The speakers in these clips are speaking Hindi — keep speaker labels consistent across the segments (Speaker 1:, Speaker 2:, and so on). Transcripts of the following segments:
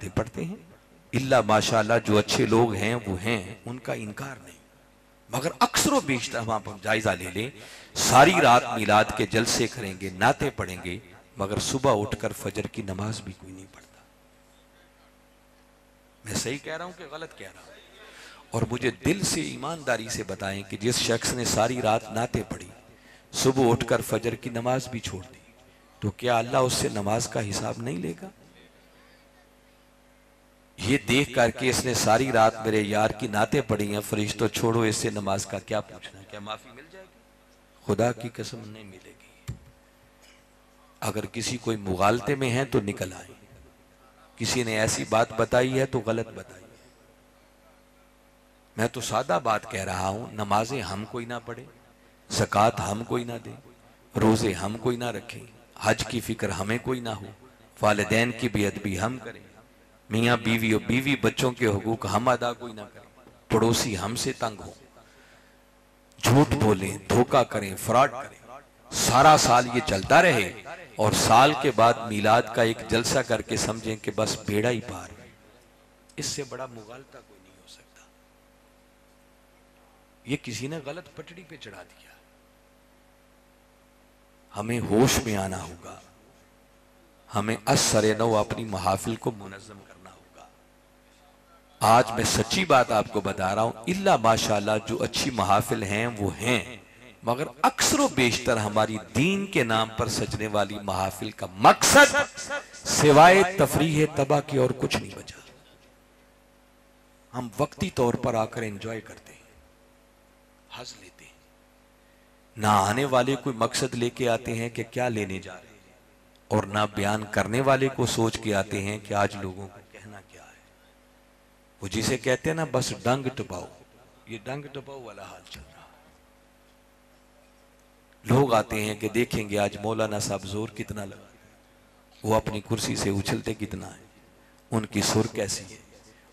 Speaker 1: नमाजें पढ़ते हैं, इल्ला माशाअल्लाह जो अच्छे लोग हैं वो हैं, उनका इनकार नहीं। मगर अक्सर व बेशतर हम आप जायजा ले लें, सारी रात मिलाद के जलसे करेंगे, नाते पढ़ेंगे, मगर सुबह उठकर फजर की नमाज भी कोई नहीं पढ़ता। मैं सही कह रहा हूं कि गलत कह रहा हूं? और मुझे दिल से ईमानदारी से बताएं कि जिस शख्स ने सारी रात नाते पढ़ी, सुबह उठकर फजर की नमाज भी छोड़ दी, तो क्या अल्लाह उससे नमाज का हिसाब नहीं लेगा? ये देख करके इसने सारी रात मेरे यार की नाते पढ़ी हैं, फरिश्तों छोड़ो इससे नमाज का क्या पूछना, क्या माफी मिल जाएगी? खुदा की कसम नहीं मिलेगी। अगर किसी कोई मुगालते में है तो निकल आए, किसी ने ऐसी बात बताई है तो गलत बताई है। मैं तो सादा बात कह रहा हूं, नमाजें हम कोई ना पढ़े, ज़कात हम कोई ना दे, रोजे हम कोई ना रखें, हज की फिक्र हमें कोई ना हो, वालिदैन की बेअदबी हम करें, मियाँ बीवी और बीवी बच्चों के हुकूक हम अदा कोई ना करें, पड़ोसी हमसे तंग हो, झूठ बोलें, धोखा करें, फ्रॉड करें, सारा साल ये चलता रहे और साल के बाद मिलाद का एक जलसा करके समझें कि बस बेड़ा ही पार है। इससे बड़ा मुगालता कोई नहीं हो सकता। ये किसी ने गलत पटड़ी पे चढ़ा दिया। हमें होश में आना होगा, हमें असरे नौ अपनी महाफिल को मुनज़्ज़म करना होगा। आज मैं सच्ची बात आपको बता रहा हूं, इल्ला माशाअल्लाह जो अच्छी महाफिल हैं वो हैं, मगर अक्सर व बेशतर हमारी दीन के नाम पर सजने वाली महाफिल का मकसद सिवाय तफरीह तबाह की और कुछ नहीं बचा। हम वक्ती तौर पर आकर एंजॉय करते हैं, हंस लेते हैं, ना आने वाले कोई मकसद लेके आते हैं कि क्या लेने जा रहे हैं, और ना बयान करने वाले को सोच के आते हैं कि आज लोगों को कहना क्या है। वो जिसे कहते हैं ना बस डंग टपाओ, ये डंग टपाओ वाला हाल चल रहा है। लोग आते हैं कि देखेंगे आज मौलाना साहब जोर कितना लगा, वो अपनी कुर्सी से उछलते कितना है, उनकी सुर कैसी है,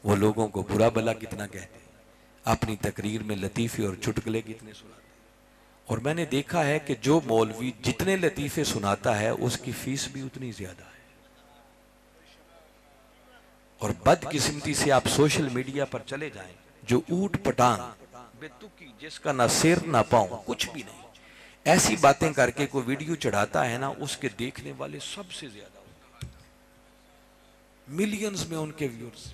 Speaker 1: वो लोगों को बुरा भला कितना कहते हैं, अपनी तकरीर में लतीफे और चुटकुले कितने सुनाते हैं। और मैंने देखा है कि जो मौलवी जितने लतीफे सुनाता है उसकी फीस भी उतनी ज्यादा है। और बदकिस्मती से आप सोशल मीडिया पर चले जाएं, जो ऊट पटांग बेतुकी, जिसका ना सिर ना पांव, कुछ भी नहीं, ऐसी बातें करके कोई वीडियो चढ़ाता है ना, उसके देखने वाले सबसे ज्यादा होते हैं, मिलियंस में उनके व्यूअर्स।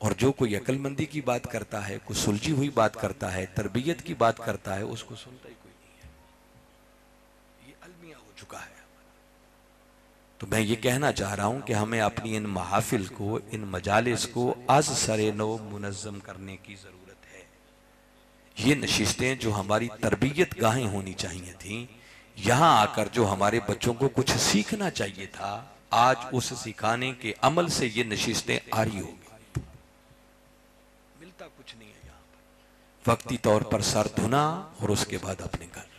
Speaker 1: और जो कोई अक्लमंदी की बात करता है, कोई सुलझी हुई बात करता है, तरबियत की बात करता है, उसको सुनता ही कोई नहीं है। ये अलमिया हो चुका है। तो मैं ये कहना चाह रहा हूं कि हमें अपनी इन महाफिल को, इन मजालिस को आज सरे नो मुनज़्ज़म करने की जरूरत है। ये नशिस्तें जो हमारी तरबियत गाहें होनी चाहिए थी, यहां आकर जो हमारे बच्चों को कुछ सीखना चाहिए था, आज उस सिखाने के अमल से ये नशिस्तें आरी हो गई। मिलता कुछ नहीं है यहां पर, वक्ती तौर पर सर धुना और उसके बाद अपने घर।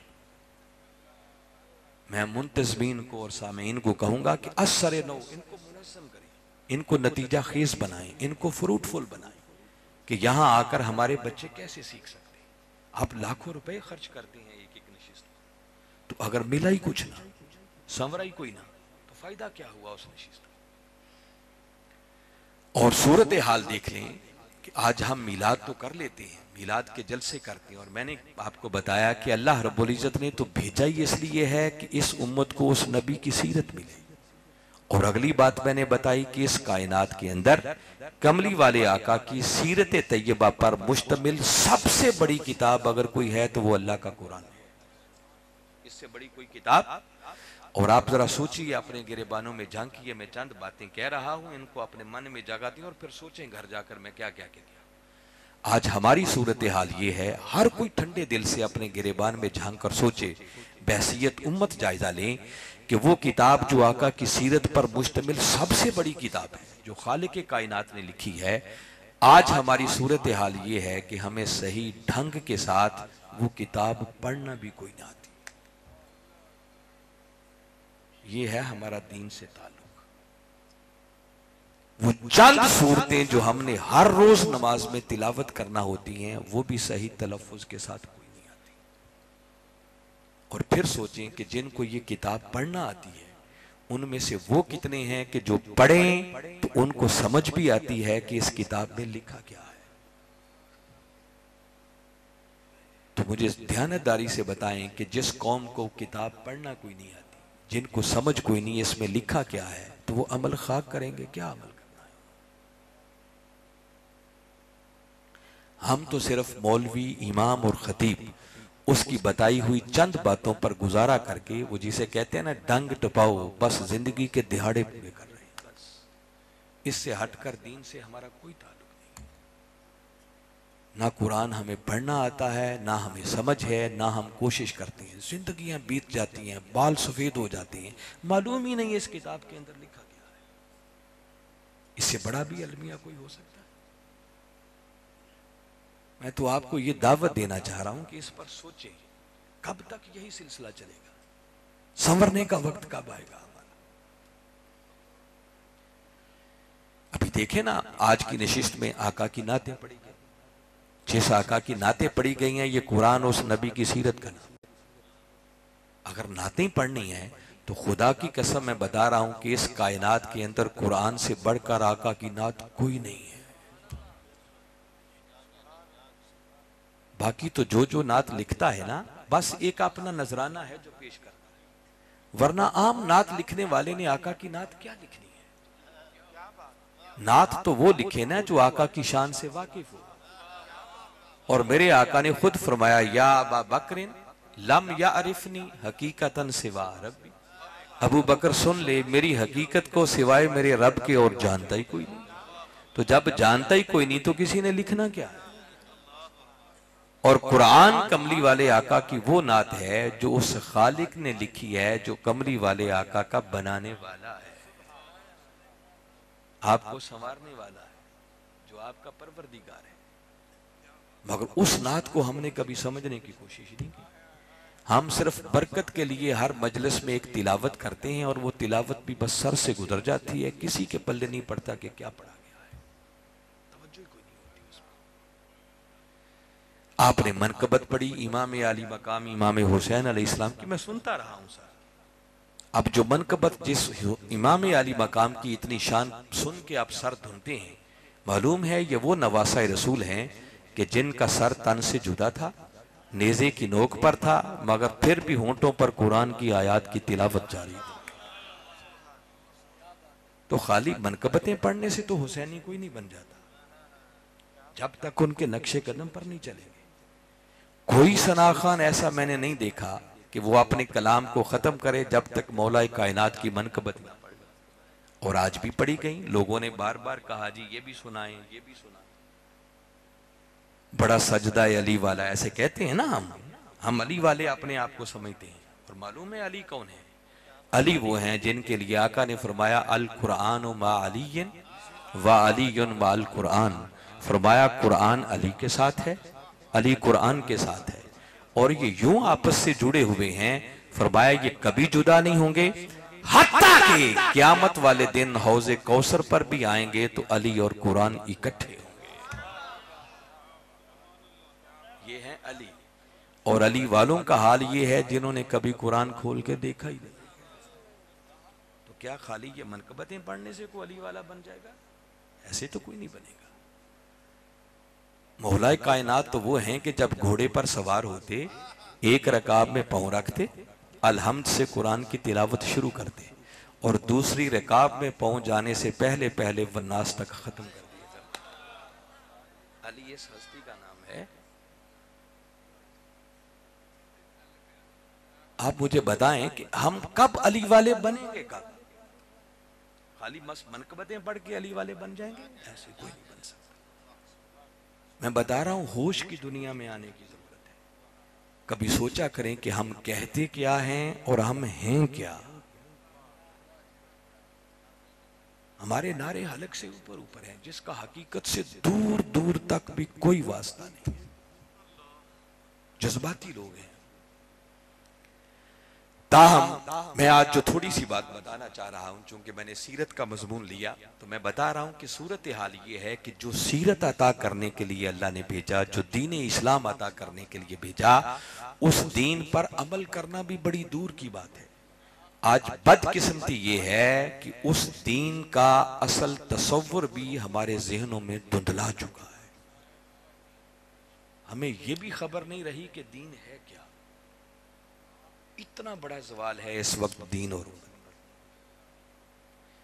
Speaker 1: मैं मुंतज़मीन को और सामीन को कहूंगा कि असरे नो इनको मुनज़्ज़म करें, इनको नतीजा खेज बनाएं, इनको फ्रूटफुल बनाएं, कि यहां आकर हमारे बच्चे कैसे सीख सकते हैं। आप लाखों रुपए खर्च करते हैं एक एक नशिस्त, तो अगर मिला ही कुछ ना, संवरा ही कोई ना, तो फायदा क्या हुआ उस नशिस्त का। और सूरत हाल देख लें कि आज हम मिलाद तो कर लेते हैं, मिलाद के जलसे करते हैं, और मैंने आपको बताया कि अल्लाह रब्बुल इज्जत ने तो भेजा ही इसलिए है कि इस उम्मत को उस नबी की सीरत मिले। और अगली बात मैंने बताई कि इस कायनात के अंदर कमली वाले आका की सीरत तैयबा पर मुश्तमिल सबसे बड़ी किताब अगर कोई है तो वो अल्लाह का कुरान है। इससे बड़ी कोई किताब। और आप जरा सोचिए, अपने गिरेबानों में झांकिए, मैं चंद बातें कह रहा हूं, इनको अपने मन में जगा दिए और फिर सोचें घर जाकर मैं क्या क्या कह दिया। आज हमारी सूरत हाल ये है, हर कोई ठंडे दिल से अपने गिरेबान में झांक कर सोचे, बहसियत उम्मत जायजा लें कि वो किताब जो आका की सीरत पर मुश्तमिल सबसे बड़ी किताब है, जो खालिक कायनात ने लिखी है, आज हमारी सूरत हाल ये है कि हमें सही ढंग के साथ वो किताब पढ़ना भी कोई ना आती। ये है हमारा दीन से ताल्लुक। वो चंद सूरतें जो हमने हर रोज नमाज में तिलावत करना होती हैं, वो भी सही तलफ्फुज के साथ कोई नहीं आती। और फिर सोचें कि जिनको ये किताब पढ़ना आती है उनमें से वो कितने हैं कि जो पढ़ें तो उनको समझ भी आती है कि इस किताब में लिखा क्या है। तो मुझे ध्यानदारी से बताएं कि जिस कौम को किताब पढ़ना कोई नहीं आती, जिनको समझ कोई नहीं इसमें लिखा क्या है, तो वो अमल खाक करेंगे, क्या अमल करना है। हम तो सिर्फ मौलवी, इमाम और खतीब उसकी बताई हुई चंद बातों पर गुजारा करके, वो जिसे कहते हैं ना डंग टपाओ, बस जिंदगी के दिहाड़े पूरे कर रहे हैं। बस इससे हटकर दीन से हमारा कोई ताल्लुक नहीं। ना कुरान हमें पढ़ना आता है, ना हमें समझ है, ना हम कोशिश करते हैं। जिंदगियां बीत जाती हैं, बाल सफेद हो जाते हैं, मालूम ही नहीं है इस किताब के अंदर लिखा क्या है। इससे बड़ा भी अलमिया कोई हो सकता है? मैं तो आपको ये दावत देना चाह रहा हूं कि इस पर सोचें, कब तक यही सिलसिला चलेगा? संवरने का वक्त कब आएगा हमारा? अभी देखें ना, आज की नशिस्त में आका की नातें पढ़ी गई। जिस आका की नातें पढ़ी गई हैं, ये कुरान उस नबी की सीरत का नाम। अगर नातें पढ़नी है तो खुदा की कसम मैं बता रहा हूं कि इस कायनात के अंदर कुरान से बढ़कर आका की नात कोई नहीं है। बाकी तो जो जो नात लिखता है ना, बस एक अपना नजराना है जो पेश करता है, वरना आम नात लिखने वाले ने आका की नात क्या लिखनी है? नात तो वो लिखे ना जो आका की शान से वाकिफ हो। और मेरे आका ने खुद फरमाया, या अबा बकरिन लम या अरिफनी हकीकतन सिवा रब्बी। अबू बकर सुन ले, मेरी हकीकत को सिवाय मेरे रब के और जानता ही कोई नहीं। तो जब जानता ही कोई नहीं तो किसी ने लिखना क्या है? और कुरान कमली वाले आका की वो नात है जो उस खालिक ने लिखी है, जो कमली वाले आका का बनाने वाला है, आपको संवारने वाला है, जो आपका परवरदिगार है। मगर उस नात को हमने कभी समझने की कोशिश नहीं की। हम सिर्फ बरकत के लिए हर मजलिस में एक तिलावत करते हैं और वो तिलावत भी बस सर से गुजर जाती है, किसी के पल्ले नहीं पड़ता कि क्या पढ़ा गया है, तवज्जो कोई नहीं होती उसमें। आपने मनकबत पढ़ी इमाम आली मकाम इमाम हुसैन अलैहिस्सलाम की, मैं सुनता रहा हूं सर। अब जो मनकबत जिस इमाम आली मकाम की इतनी शान सुन के आप सर धुनते हैं, मालूम है ये वो नवासा रसूल हैं कि जिनका सर तन से जुदा था, नेज़े की नोक पर था, मगर फिर भी होंठों पर कुरान की आयत की तिलावत जारी थी। तो खाली मनकबतें पढ़ने से तो हुसैनी कोई नहीं बन जाता, जब तक उनके नक्शे कदम पर नहीं चलेंगे। कोई सना खान ऐसा मैंने नहीं देखा कि वो अपने कलाम को खत्म करे जब तक मौला कायनात की मनकबत ना पढ़। और आज भी पढ़ी गई, लोगों ने बार बार कहा जी ये भी सुनाएं, ये भी सुनाएं। बड़ा सजदा अली वाला ऐसे कहते हैं ना, हम अली वाले अपने आप को समझते हैं। और मालूम है अली कौन है? अली वो हैं जिनके लिए आका ने फरमाया अल कुरान मा अलीयन व अलीयुन मा अल कुरान। फरमाया कुरान अली के साथ है, अली कुरान के साथ है, और ये यूं आपस से जुड़े हुए हैं। फरमाया ये कभी जुदा नहीं होंगे, हत्ता कि क़यामत वाले दिन हौज़े कौसर पर भी आएंगे तो अली और कुरान इकट्ठे। ये है अली। और अली वालों का हाल ये है जिन्होंने कभी कुरान खोल के देखा ही नहीं। तो क्या खाली ये मनकबतें पढ़ने से कोई अली वाला बन जाएगा? ऐसे तो कोई नहीं बनेगा। मौलाए कायनात तो वो हैं कि जब घोड़े पर सवार होते, एक रकाब में पांव रखते, अलहम्द से कुरान की तिलावत शुरू करते, और दूसरी रकाब में पांव जाने से पहले पहले वन्नास तक खत्म कर दिया करते। अली इस हस्ती का नाम है। आप मुझे बताएं कि हम कब अली वाले बनेंगे? कब? खाली मनकबतें पढ़ के अली वाले बन जाएंगे? ऐसे कोई नहीं बन सकता। मैं बता रहा हूं, होश की दुनिया में आने की जरूरत है। कभी सोचा करें कि हम कहते क्या हैं और हम हैं क्या। हमारे नारे हलक से ऊपर ऊपर हैं, जिसका हकीकत से दूर दूर तक भी कोई वास्ता नहीं है। जज्बाती लोग हैं। ताहम मैं आज जो थोड़ी सी बात बताना चाह रहा हूं, चूंकि मैंने सीरत का मजमून लिया, तो मैं बता रहा हूं कि सूरत हाल ये है कि जो सीरत अता करने के लिए अल्लाह ने भेजा, जो दीन इस्लाम अता करने के लिए भेजा, उस दीन पर अमल करना भी बड़ी दूर की बात है। आज बदकिस्मती ये है कि उस दीन का असल तसव्वुर भी हमारे जहनों में धुंधला चुका है। हमें यह भी खबर नहीं रही कि दीन है क्या। इतना बड़ा सवाल है इस वक्त दीन और उम्मत।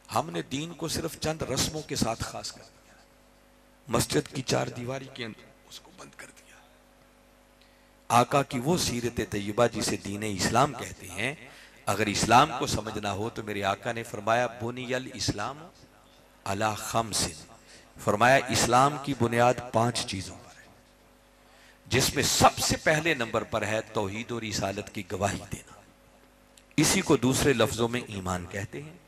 Speaker 1: हमने दीन को सिर्फ चंद रस्मों के साथ खास कर दिया, मस्जिद की चार दीवारी के अंदर उसको बंद कर दिया। आका की वो सीरत तैयबा जिसे दीन इस्लाम कहते हैं, अगर इस्लाम को समझना हो तो मेरे आका ने फरमाया बुनियल इस्लाम अला खम्सिन, फरमाया इस्लाम की बुनियाद 5 चीजों पर है, जिसमें सबसे पहले नंबर पर है तौहीद और रिसालत की गवाही देना। इसी को दूसरे लफ्जों में ईमान कहते हैं।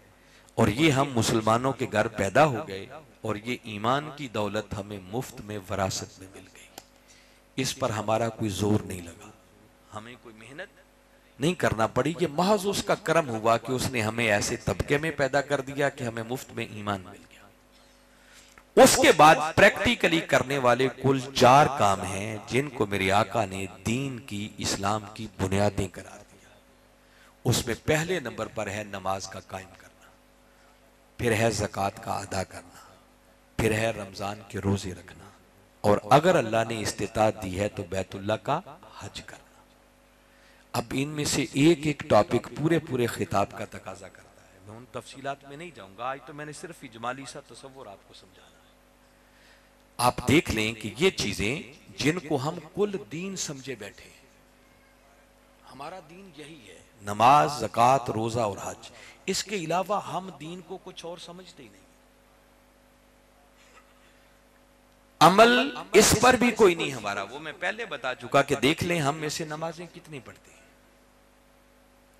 Speaker 1: और ये हम मुसलमानों के घर पैदा हो गए और ये ईमान की दौलत हमें मुफ्त में वरासत में मिल गई। इस पर हमारा कोई जोर नहीं लगा, हमें कोई मेहनत नहीं करना पड़ी। ये महज उसका करम हुआ कि उसने हमें ऐसे तबके में पैदा कर दिया कि हमें मुफ्त में ईमान मिल गया। उसके बाद प्रैक्टिकली करने वाले कुल 4 काम हैं जिनको मेरे आका ने दीन की, इस्लाम की बुनियादें करार दिया। उसमें पहले नंबर पर है नमाज का कायम करना, फिर है ज़कात का अदा करना, फिर है रमजान के रोजे रखना, और अगर अल्लाह ने इस्तिताअत दी है तो बैतुल्लाह का हज करना। अब इनमें से एक एक टॉपिक पूरे पूरे खिताब का तकाजा करता है। मैं उन तफसीलात में नहीं जाऊंगा, आज तो मैंने सिर्फ इजमाली सा तसव्वुर आपको समझाना है। आप देख लें कि ये चीजें जिनको हम कुल दीन समझे बैठे हैं, हमारा दीन यही है, नमाज, ज़कात, रोजा और हज। इसके अलावा हम दीन को कुछ और समझते ही नहीं। अमल इस पर भी कोई नहीं हमारा। वो मैं पहले बता चुका कि देख लें हम में से नमाजें कितनी पढ़ते हैं।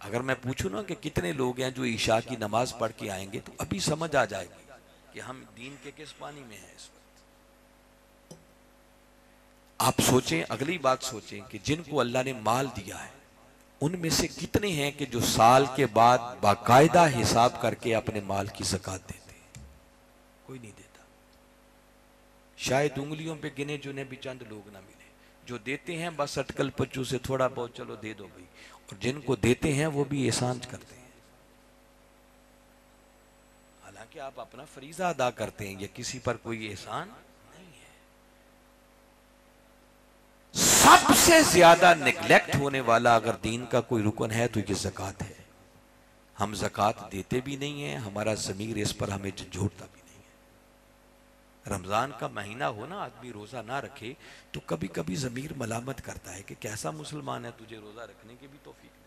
Speaker 1: अगर मैं पूछूं ना कि कितने लोग हैं जो ईशा की नमाज पढ़ के आएंगे, तो अभी समझ आ जाएगी कि हम दीन के किस पानी में हैं इस वक्त। आप सोचें, अगली बात सोचें कि जिनको अल्लाह ने माल दिया है उनमें से कितने हैं कि जो साल के बाद बाकायदा हिसाब करके अपने माल की ज़कात देते हैं? कोई नहीं देता। शायद उंगलियों पे गिने चुने भी चंद लोग ना मिले जो देते हैं, बस अटकल पच्चू से थोड़ा बहुत चलो दे दो भाई। और जिनको देते हैं वो भी एहसान करते हैं। हालांकि आप अपना फरीजा अदा करते हैं, या किसी पर कोई एहसान नहीं है। सबसे ज्यादा निगलेक्ट होने वाला अगर दीन का कोई रुकन है तो ये ज़कात है। हम ज़कात देते भी नहीं है, हमारा ज़मीर इस पर हमें झंझोड़ता भी नहीं है। रमजान का महीना हो ना, आदमी रोजा ना रखे तो कभी कभी ज़मीर मलामत करता है कि कैसा मुसलमान है, तुझे रोजा रखने की भी तौफीक नहीं।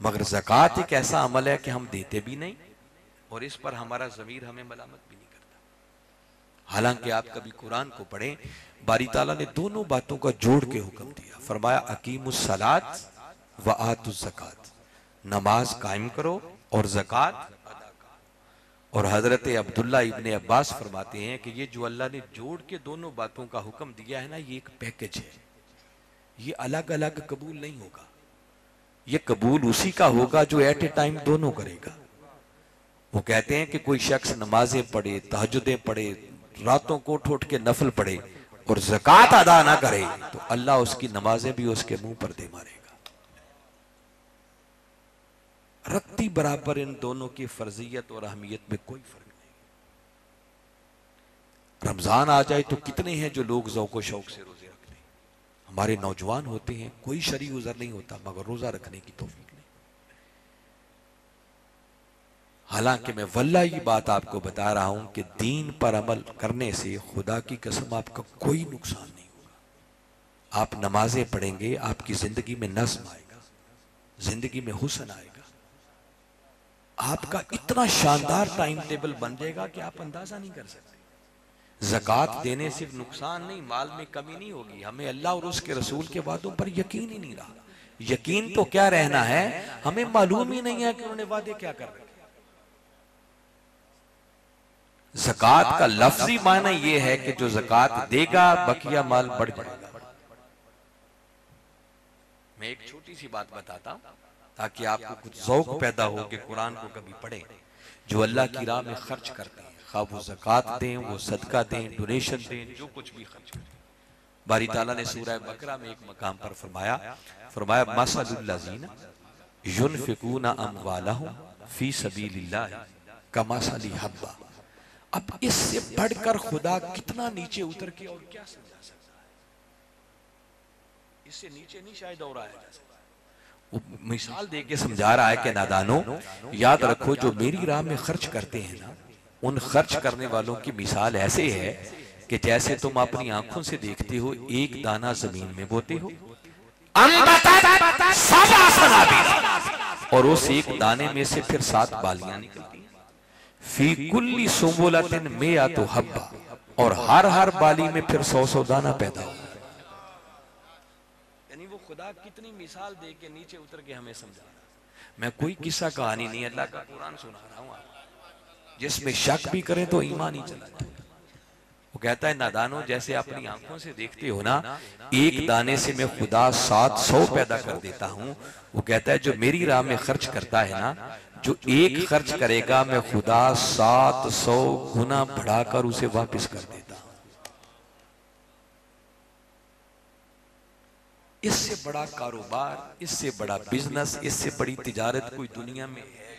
Speaker 1: मगर ज़कात एक ऐसा अमल है कि हम देते भी नहीं और इस पर हमारा ज़मीर हमें मलामत भी नहीं करता। हालांकि आप कभी कुरान को पढ़ें, बारी ताला ने दोनों बातों का जोड़ के हुक्म दिया। फरमाया अकीमुस सलात व आतुज़ ज़कात, नमाज कायम करो और ज़कात अदा करो। और हजरत अब्दुल्ला इब्ने अब्बास फरमाते हैं कि ये जो अल्लाह ने जोड़ के दोनों बातों का हुक्म दिया है ना, ये एक पैकेज है। ये अलग अलग कबूल नहीं होगा, ये कबूल उसी का होगा जो एट ए टाइम दोनों करेगा। वो कहते हैं कि कोई शख्स नमाजें पढ़े, तहज्जुदें पढ़े, रातों को उठ उठ के नफल पढ़े और ज़कात अदा ना करे तो अल्लाह उसकी नमाजें भी उसके मुंह पर दे मारेगा। रत्ती बराबर इन दोनों की फर्जियत और अहमियत में कोई फर्क नहीं। रमजान आ जाए तो कितने हैं जो लोग ज़ौक़ शौक से रोजे रखते हैं। हमारे नौजवान होते हैं, कोई शरई गुज़र नहीं होता मगर रोजा रखने की तौफीक नहीं। हालांकि मैं वल्लाही बात आपको बता रहा हूं कि दीन पर अमल करने से खुदा की कसम आपका कोई नुकसान नहीं होगा। आप नमाजें पढ़ेंगे, आपकी जिंदगी में नज़्म आएगा, जिंदगी में हुस्न आएगा, आपका इतना शानदार टाइम टेबल बन जाएगा कि आप अंदाजा नहीं कर सकते। ज़कात देने सिर्फ नुकसान नहीं, माल में कमी नहीं होगी। हमें अल्लाह और उसके रसूल के वादों पर यकीन ही नहीं रहा। यकीन तो क्या रहना है, हमें मालूम ही नहीं है कि उन्होंने वादे क्या कर रहे हैं। ज़कात का लफ्जी माना यह है कि जो ज़कात देगा बकिया माल बढ़ जाएगा। मैं एक छोटी सी बात बताता हूं ताकि आपको कुछ ज़ौक़ पैदा हो कि कुरान को कभी पढ़ें। जो अल्लाह की राह में खर्च करते हैं, खा वो ज़कात दें, वो सदका दें, डोनेशन दें, जो कुछ भी खर्च करें, बारी ताला ने सूरह बकरा में एक मकाम पर फरमाया मसलुल लज़ीना युनफिकूना अमवालहुम फी सबीलिल्लाह कमसली हब्बा। अब इससे बढ़कर खुदा कितना नीचे उतर के और क्या समझा सकता है? इससे नीचे नहीं शायद और आया जा सकता। वो मिसाल दे के समझा रहा है कि नादानो, याद रखो जो मेरी राह में खर्च करते हैं ना, उन खर्च करने वालों की मिसाल ऐसे है कि जैसे तुम अपनी आंखों से देखते हो एक दाना जमीन में बोते हो और उस एक दाने में से फिर 7 बालियां निकलती हैं। फी कुल्ली सुंबुलतिन मिअतु हब्बा, और हर बाली में फिर 100 दाना पैदा हो। यानी वो खुदा कितनी मिसाल दे के नीचे उतर के हमें समझा रहा है। मैं कोई किस्सा कहानी नहीं, अल्लाह का कुरान सुना रहा हूं आपको। जिसमें शक भी करें तो ईमान ही चला जाए। वो कहता है नादानो, जैसे अपनी आंखों से देखते हो ना, एक दाने से मैं खुदा 700 पैदा कर देता हूं। वो कहता है जो मेरी राह में खर्च करता है ना, जो एक खर्च करेगा मैं खुदा 700 गुना बढ़ाकर उसे वापस कर देता हूं। इससे बड़ा कारोबार, इससे बड़ा बिजनेस, इससे बड़ी तिजारत कोई दुनिया में है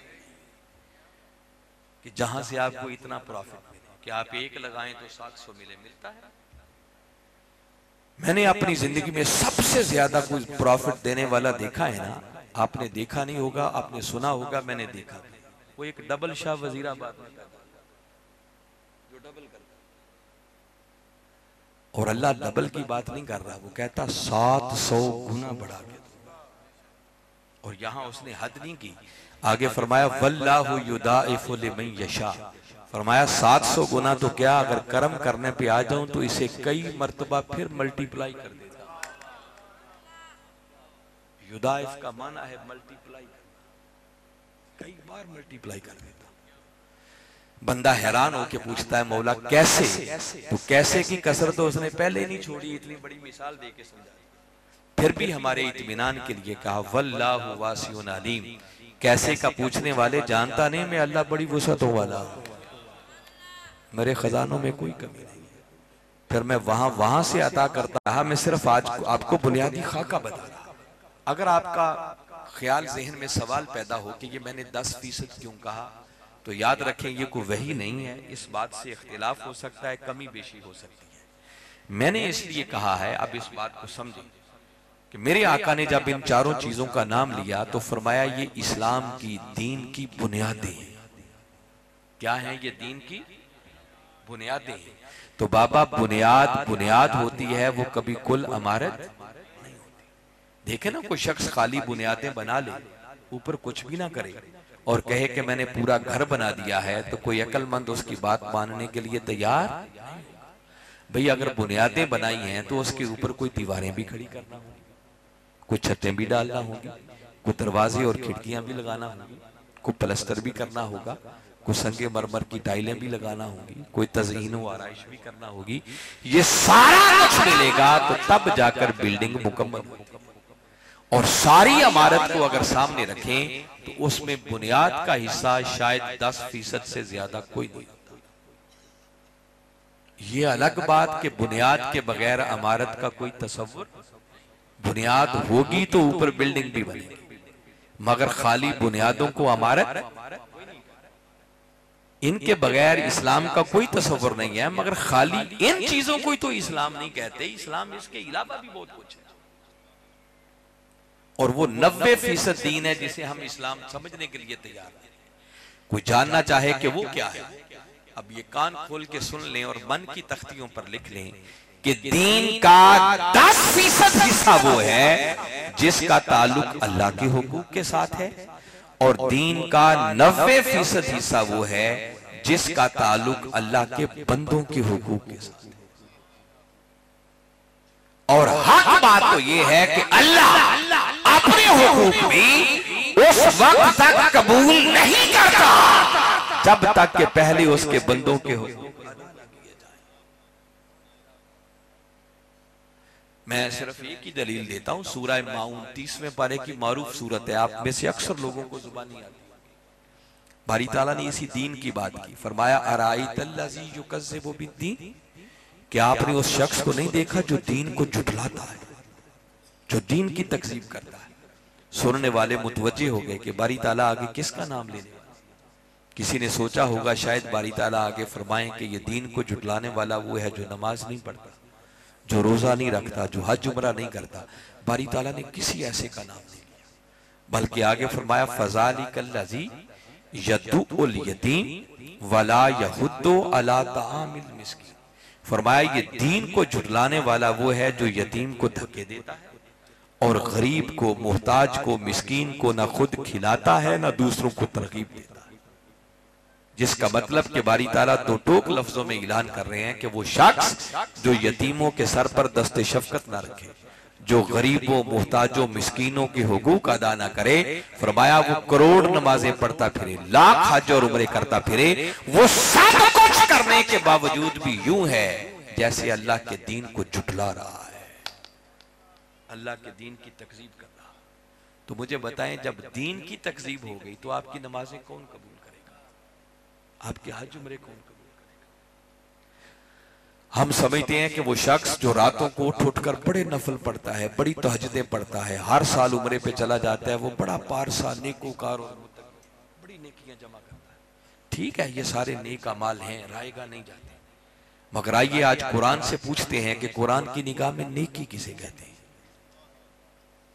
Speaker 1: कि जहां से आपको इतना प्रॉफिट मिले कि आप एक लगाएं तो 700 मिलता है। मैंने अपनी जिंदगी में सबसे ज्यादा कोई प्रॉफिट देने वाला देखा है ना, आपने देखा नहीं होगा, आपने सुना होगा, मैंने देखा। वो एक डबल शाह वजीराबाद में जो डबल करता, और अल्लाह डबल की बात नहीं कर रहा, वो कहता 700 गुना बढ़ा के दूंगा। और यहां उसने हद नहीं की, आगे फरमाया वल्लाहु युदाइफु लिमन यशा। फरमाया 700 गुना तो क्या, अगर कर्म करने पे आ जाऊं तो इसे कई मर्तबा फिर मल्टीप्लाई कर देता। युदाइफ का माना है मल्टीप्लाई करना, कई बार मल्टीप्लाई कर देता। बंदा हैरान होके पूछता है मौला कैसे? तो कैसे की कसरत तो उसने पहले नहीं छोड़ी, इतनी बड़ी मिसाल दे के समझा। फिर भी हमारे इत्मीनान के लिए कहा वल्लाहु वासिउन अलीम। कैसे का पूछने वाले जानता नहीं, मैं अल्लाह बड़ी वुसअतों वाला हूं, मेरे खजानों में कोई कमी नहीं है। फिर मैं वहां से अता करता रहा। मैं सिर्फ आज आपको बुनियादी खाका बता रहा। अगर आपका ख्याल जहन में सवाल पैदा हो कि ये मैंने 10% क्यों कहा, तो याद रखें ये कोई वही नहीं है। इस बात से इख्तिलाफ हो सकता है, कमी बेशी हो सकती है। मैंने इसलिए कहा है, अब इस बात को समझें कि मेरे आका ने जब इन चारों चीजों का नाम लिया तो फरमाया ये इस्लाम की, दीन की बुनियादें हैं। क्या है ये? दीन की बुनियादें हैं। तो बाबा बुनियाद होती है, वो कभी कुल इमारत नहीं होती। देखे ना, कोई शख्स खाली बुनियादें बना ले, ऊपर कुछ भी ना करे और कहे कि मैंने पूरा घर बना दिया है, तो कोई अक्लमंद उसकी बात मानने के लिए तैयार। भाई अगर बुनियादें बनाई हैं तो उसके ऊपर कोई दीवारें भी खड़ी करना होगी, कुछ छतें भी डालना होगी, कुछ दरवाजे और खिड़कियां भी लगाना होगी, कुछ प्लस्तर भी करना होगा, कुछ संगे मरमर की टाइलें भी लगाना होगी, कोई तज़हीन व आराइश भी करना होगी। ये सारा कुछ मिलेगा तो तब जाकर बिल्डिंग मुकम्मल होगी। और सारी इमारत को अगर सामने रखें तो उसमें बुनियाद का हिस्सा शायद 10% से ज्यादा कोई नहीं होता। ये अलग बात कि बुनियाद के बगैर इमारत का कोई तसव्वुर। बुनियाद होगी तो ऊपर बिल्डिंग भी बनेगी, मगर खाली बुनियादों को इमारत, इनके बगैर इस्लाम का कोई तसव्वुर नहीं है। मगर खाली इन चीजों को तो इस्लाम नहीं कहते, इस्लाम इसके अलावा भी बहुत कुछ है। और वो 90% दीन है जिसे हम इस्लाम समझने के लिए तैयार हैं। कोई जानना चाहे कि वो क्या है, अब ये कान खोल के सुन लें और मन की तख्तियों पर लिख लें कि दीन का 10% हिस्सा वो है जिसका ताल्लुक अल्लाह के हुकूक के साथ है, और दीन का 90% हिस्सा वो है जिसका ताल्लुक अल्लाह के बंदों के हुकूक के साथ है। और हक बात तो ये है कि अल्लाह अपने हुकूक भी उस वक्त तक कबूल नहीं करता जब तक कि पहले उसके बंदों के हुकूक अदा न किए जाएं। मैं सिर्फ एक ही दलील देता हूं, सूरह माऊन 30वें पारे की मारूफ सूरत है, आप में से अक्सर लोगों को जुबानी आती है। बारी ताला ने इसी दीन की बात की, फरमाया अराइतल्लज़ी युकज़्ज़िबु बिद्दीन, क्या आपने उस शख्स को नहीं देखा जो दीन को झुठलाता है, जो दीन की तकज़ीब करता है। सुनने वाले मुतवज्जे हो गए कि बारी ताला आगे किसका नाम लेने। किसी ने सोचा होगा शायद बारी ताला आगे फरमाएं कि ये दीन को जुटलाने वाला वो है जो नमाज नहीं पढ़ता, जो रोजा नहीं रखता, जो हज उमरा नहीं करता। बारी ताला ने किसी ऐसे का नाम नहीं लिया, बल्कि आगे फरमाया फज़ालिकल्लज़ी यद्दुल यतीम वला यहुद्दु अला तामिल मिस्कीन। फरमाया ये दीन को जुटलाने वाला वो है जो यतीम को धक्के देता है और गरीब को, मोहताज को, मिस्कीन को ना खुद खिलाता है ना दूसरों को तरगीब देता है। जिसका मतलब कि बारी ताला दो टोक लफ्जों में ऐलान कर रहे हैं कि वो शख्स जो यतीमों के सर पर दस्ते शफकत ना रखे, जो गरीबों, मोहताजों, मिस्कीनों के हुकूक अदा ना करे, फरमाया वो करोड़ नमाजें पढ़ता फिरे, लाख हज और उम्रे करता फिरे, वो सब कुछ करने के बावजूद भी यूं है जैसे अल्लाह के दीन को जुटला रहा है, अल्लाह के दीन की तकजीब कर रहा। तो मुझे बताएं, जब दीन की तकजीब हो गई तो आपकी नमाजें कौन कबूल करेगा? आपके हज उम्रे कौन कबूल करेगा? हम समझते हैं कि वो शख्स जो रातों को उठ उठ कर बड़े नफल पढ़ता है, बड़ी तहज्जुदें पढ़ता है, हर साल उम्रे पे चला जाता है, वो बड़ा पारसा, नेकोकार और बड़ी नेकियां जमा करता है। ठीक है, ये सारे नेक अमाल हैं, रायगा नहीं जाते, मगर आइए आज कुरान से पूछते हैं कि कुरान की निगाह में नेकी किसे कहते हैं।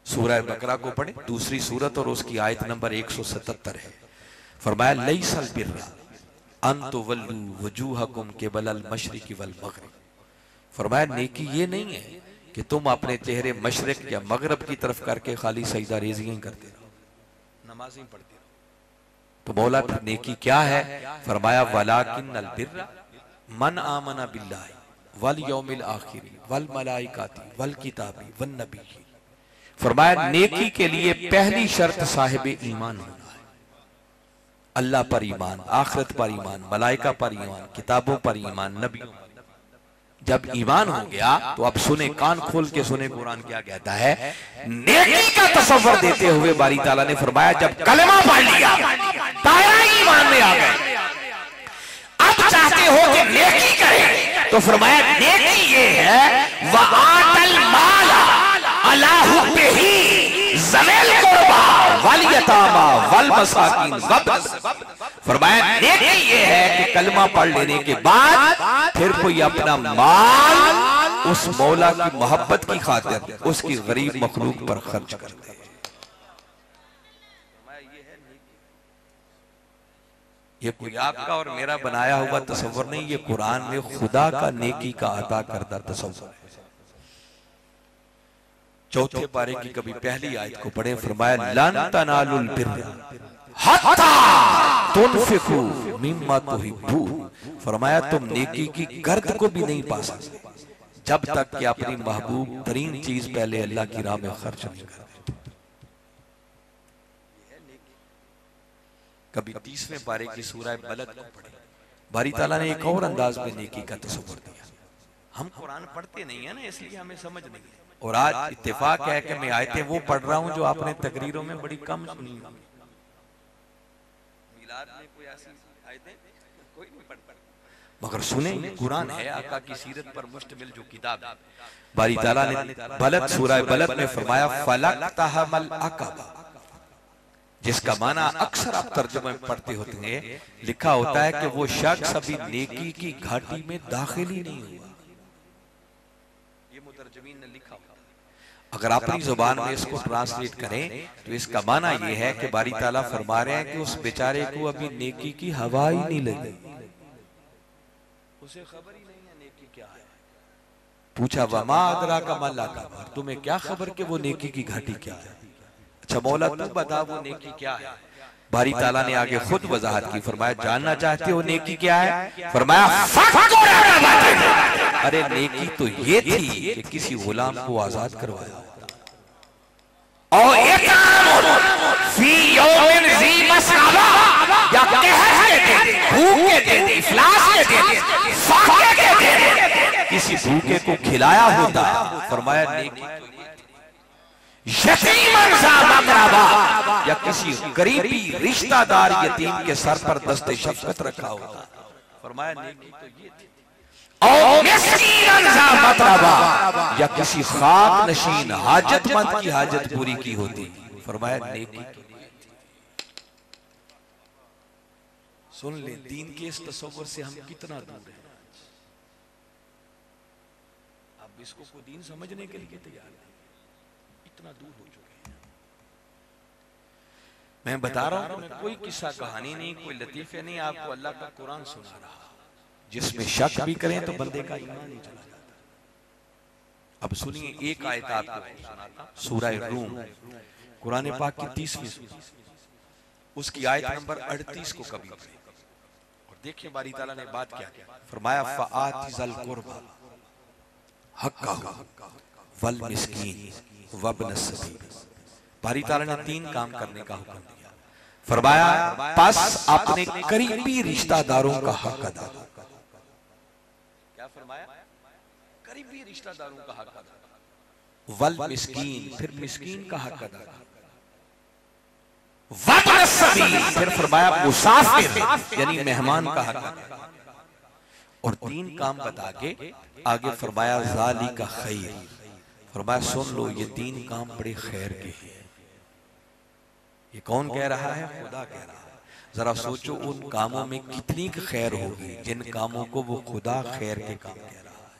Speaker 1: सूरह बकरा को पढ़े, दूसरी सूरत और उसकी आयत नंबर 177 है। फरमाया लैसल बिर्रा अन तुवल्लू वजूहकुम क़िबलल मशरिक़ि वल मग़रिब। फरमाया नेकी ये नहीं है कि तुम अपने चेहरे मशरिक या मगरब की तरफ करके खाली सजदा रेज़ियां करते रहो, नमाज़ें पढ़ते रहो। तो मौला फिर नेकी क्या है? फरमाया वलाकिन्नल बिर्रा मन आमना बिल्लाहि वल यौमिल आखिर वल मलाइकाति वल किताबी वन नबिय्यीन। फरमाया नेकी के लिए पहली शर्त साहिब ईमान होना है, अल्लाह पर ईमान, आखिरत पर ईमान, मलाइका पर ईमान, किताबों पर ईमान, नबियों पर। जब ईमान हो गया तो अब सुने, कान खोल के सुने कुरान क्या कहता है। नेकी का तसव्वुर देते हुए बारी ताला ने फरमाया जब कलमा पढ़ लिया, दायरा ईमान में आ गए, अब चाहते हो कि नेकी करें, तो फरमाया नेकी ये है वआतल माला अला हुब्बिही ज़वील कुर्बा वल यतामा वल मसाकीन। फरमाया नेकी ये है कि कलमा पढ़ लेने के बाद फिर कोई अपना माल उस मौला की मोहब्बत की खातिर उसकी गरीब मखलूक पर खर्च कर दे। ये कोई आपका और मेरा बनाया हुआ तसव्वुर नहीं, ये कुरान में खुदा का नेकी का अता करदा तसव्वुर है। चौथे पारे की कभी पहली आयत को पढ़े, फरमाया लन तनालुल बिर्रा हत्ता तुनफिकू मिम्मा तुहिब्बून। फरमाया तुम नेकी की गर्द को भी नहीं पा सकते जब तक कि अपनी महबूब तरीन चीज पहले अल्लाह की राह में खर्च नहीं कर देते। कभी 30वें पारे की सूरह बलद को पढ़े, बारी ताला ने एक और अंदाज में नेकी का तसव्वुर दिया। हम कुरान पढ़ते नहीं है ना, इसलिए हमें समझ नहीं है। और आज इत्तेफाक है कि मैं आयतें वो पढ़ रहा हूं जो आपने तकरीरों में बड़ी कम सुनी होंगी। मिलाद में कोई ऐसी आयतें कोई नहीं पढ़ता, मगर सुने कुरान है, आका की सीरत पर मुश्तमिल जो किताब है। बारी ताला ने बलद, सूरह बलद में फरमाया फलक्तहमल अक़बा, जिसका माना अक्सर आप तर्जुमे में पढ़ते होते हैं, लिखा होता है कि वो शख्स अभी नेकी की घाटी में दाखिल ही नहीं हुआ। ये मुतरजमीन ने लिखा होता है। अगर अपनी जुबान में इसको ट्रांसलेट करें तो इसका माना ये है कि बारी ताला फरमा रहे हैं कि उस बेचारे को अभी नेकी की हवा ही नहीं लगी, उसे खबर ही नहीं है नेकी क्या है। पूछा वमा अदरा का मल्ला का, तुम्हें क्या खबर कि वो नेकी की घाटी क्या है? अच्छा मौला तू बता वो नेकी क्या है? बारी ताला ने आगे खुद वजाहत की, फरमाया जानना चाहते हो नेकी क्या है? फरमाया अरे नेकी तो ये थी कि किसी गुलाम को आजाद करवाया और फी यौमिन ज़ी मस्ग़बा, या कहर के दिन, भूख के दिन, इफ्लास के दिन, फाके के दिन किसी भूखे को खिलाया होता। फरमाया नेकी यतीमन ज़ा मक़रबा, या किसी गरीबी रिश्तेदार यतीम के सर पर दस्ते शफ़क़त रखा होता। फरमाया नेकी तो ये थी। और मिस्कीनन ज़ा मतरबा, या किसी खाक नशीन हाजतमंद की हाजत पूरी की होती। फरमाया नेकी के लिए। सुन ले, दीन के इस तस्वुर से हम कितना दूर हैं। अब इसको को दीन समझने के लिए तैयार नहीं, इतना दूर हो चुके हैं। मैं बता रहा हूं, मैं कोई किस्सा कहानी नहीं, कोई लतीफे नहीं, आपको अल्लाह का कुरान सुना रहा। जिसमें शक भी करें तो बंदे का ईमान नहीं चला जाता। अब सुनिए, एक आयत आपको सुनाता, सूरह रूम, कुरान पाक की 30वीं सूरह, उसकी आयत नंबर 38 को कभी पढ़े और देखिए बारी ताला ने बात क्या किया। फरमाया फ़आतिज़ल कुर्बा हक़्क़हु वल मिस्कीन वब्न सबील। बारी ताला ने 3 काम करने का हुक्म दिया। फरमाया बस अपने करीबी रिश्तेदारों का हक अदा। क्या फरमाया? करीबी रिश्तेदारों का हक अदा। वल मिस्कीन, फिर मिस्कीन का हक अदा। वब्न सबील, फिर फरमाया मुसाफिर यानी मेहमान का हक अदा। और 3 काम बता के आगे फरमाया ज़ालिका खैर। फरमाया सुन लो, ये 3 काम बड़े खैर के हैं। ये कौन कह रहा है? खुदा कह रहा है। जरा सोचो उन कामों में कितनी खैर होगी जिन कामों को वो खुदा खैर के काम कह रहा है।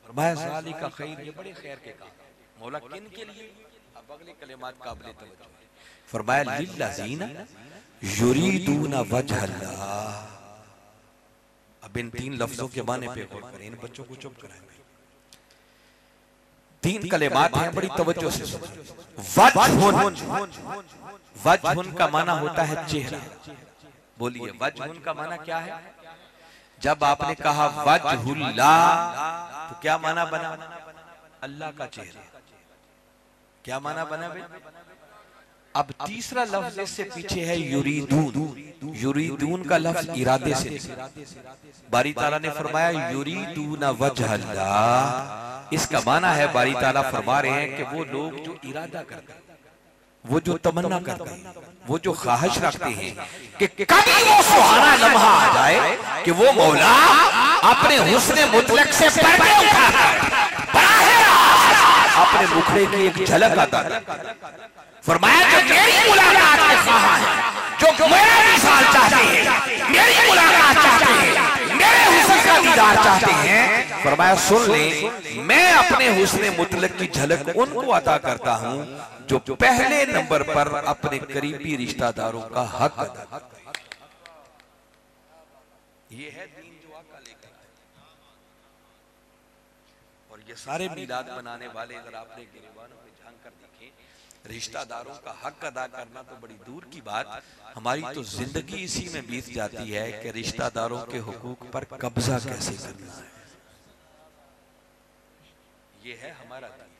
Speaker 1: फरमाया ज़ालिका खैर, ये बड़े खैर के काम। मौला किन के लिए? अब अगले कलिमात काबिल तवज्जो है। फरमाया लिल्लज़ीना युरीदूना वजहल्लाह। अब इन 3 लफ्जों के माने पे गौर करें, इन बच्चों को चुप कराएं। 3 कलिमात हैं, बड़ी तवज्जो से वजहुन। वजहुन का माना होता है चेहरा। बोलिए वजहुन का माना क्या है? जब आपने कहा वजहुल्लाह तो क्या माना बना? अल्लाह का चेहरा। क्या माना बना भाई? अब तीसरा लफ्ज इससे पीछे है युरीदून। युरीदून का लफ्ज इरादे से। बारी ताला ने फरमाया युरीदूना वजहल्लाह। इसका माना है, बारी ताला फरमा रहे हैं कि वो लोग जो इरादा करते हैं, वो जो तमन्ना करते हैं, वो जो ख्वाहिश रखते हैं कि कभी वो सुहाना लम्हा आ जाए कि वो मौला अपने हुस्न मुतलक से पर्दे उठाकर अपने मुखड़े की एक झलक अता करे। फरमाया जो मेरी मुलाकात के ख्वाह हैं, जो मेरा विसाल चाहते हैं, मेरी मुलाकात चाहते हैं, मेरे हुस्न का दीदार चाहते हैं, फरमाया सुन ले, मैं अपने हुस्न मुतलक की झलक उनको अता करता हूं जो पहले नंबर पर अपने करीबी रिश्तेदारों का हक अदा करते हैं। ये है दीन जो आका लेकर आए। और ये सारे मिलाद बनाने वाले अगर आपने गिरबानों में झांक कर देखें, रिश्तेदारों का हक अदा करना तो बड़ी दूर की बात, हमारी तो जिंदगी इसी में बीत जाती है कि रिश्तेदारों के हुकूक पर कब्जा कैसे करना है। ये है हमारा दीन।